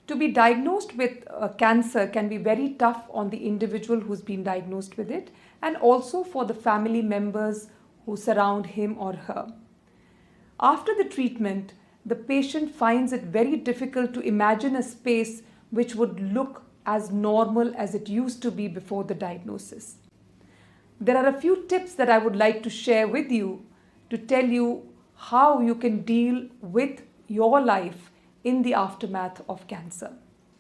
To be diagnosed with cancer can be very tough on the individual who's been diagnosed with it, and also for the family members who surround him or her. After the treatment, the patient finds it very difficult to imagine a space which would look as normal as it used to be before the diagnosis. There are a few tips that I would like to share with you to tell you how you can deal with your life in the aftermath of cancer.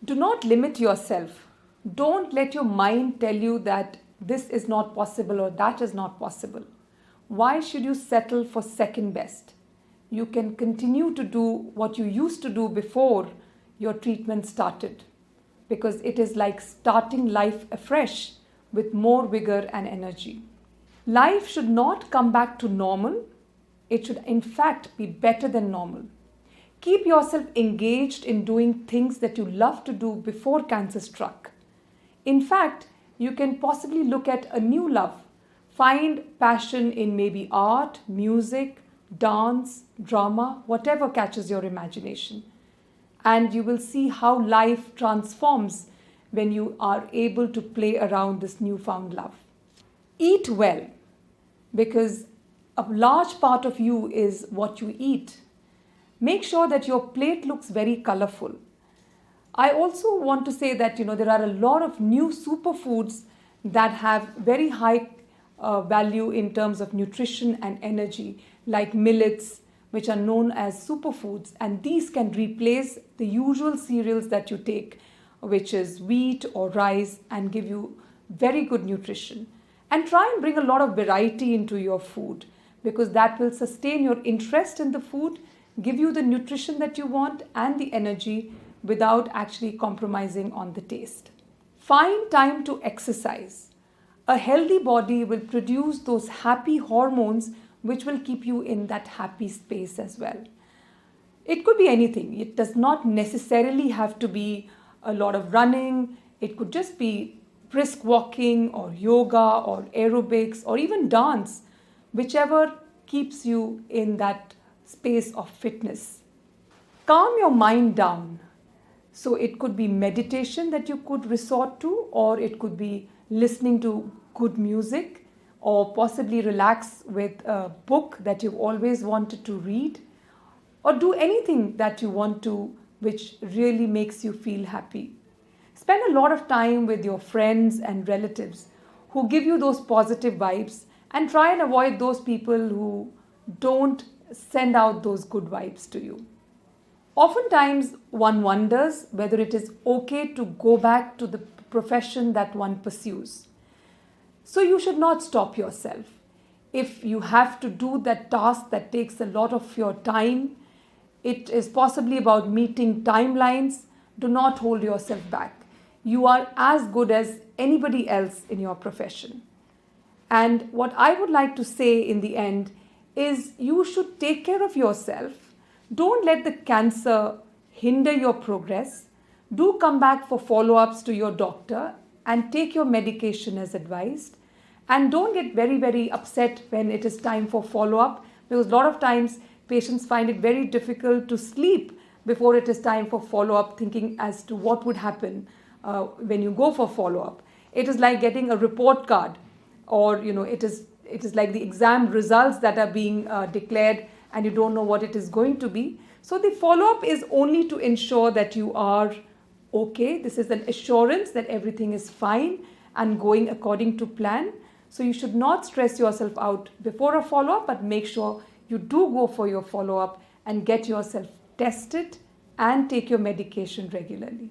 Do not limit yourself. Don't let your mind tell you that this is not possible or that is not possible. Why should you settle for second best? You can continue to do what you used to do before your treatment started, because it is like starting life afresh with more vigor and energy. Life should not come back to normal. It should in fact be better than normal. Keep yourself engaged in doing things that you love to do before cancer struck. In fact, you can possibly look at a new love. Find passion in maybe art, music, dance, drama, whatever catches your imagination. And you will see how life transforms when you are able to play around this newfound love. Eat well, because a large part of you is what you eat. Make sure that your plate looks very colorful. I also want to say that there are a lot of new superfoods that have very high value in terms of nutrition and energy, like millets, which are known as superfoods, and these can replace the usual cereals that you take, which is wheat or rice, and give you very good nutrition. And try and bring a lot of variety into your food, because that will sustain your interest in the food, give you the nutrition that you want and the energy without actually compromising on the taste. Find time to exercise. A healthy body will produce those happy hormones which will keep you in that happy space as well. It could be anything. It does not necessarily have to be a lot of running. It could just be brisk walking or yoga or aerobics or even dance, whichever keeps you in that space of fitness. Calm your mind down. So it could be meditation that you could resort to, or it could be listening to good music, or possibly relax with a book that you've always wanted to read, or do anything that you want to which really makes you feel happy. Spend a lot of time with your friends and relatives who give you those positive vibes, and try and avoid those people who don't send out those good vibes to you. Oftentimes, one wonders whether it is okay to go back to the profession that one pursues. So you should not stop yourself. If you have to do that task that takes a lot of your time, it is possibly about meeting timelines, do not hold yourself back. You are as good as anybody else in your profession. And what I would like to say in the end is you should take care of yourself. Don't let the cancer hinder your progress. Do come back for follow-ups to your doctor and take your medication as advised. And don't get very, very upset when it is time for follow-up, because a lot of times patients find it very difficult to sleep before it is time for follow-up, thinking as to what would happen when you go for follow-up. It is like getting a report card, or it is like the exam results that are being declared and you don't know what it is going to be. So the follow-up is only to ensure that you are okay. This is an assurance that everything is fine and going according to plan. So you should not stress yourself out before a follow-up, but make sure you do go for your follow-up and get yourself tested and take your medication regularly.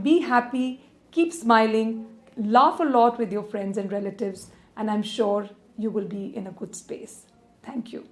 Be happy, keep smiling, laugh a lot with your friends and relatives, and I'm sure you will be in a good space. Thank you.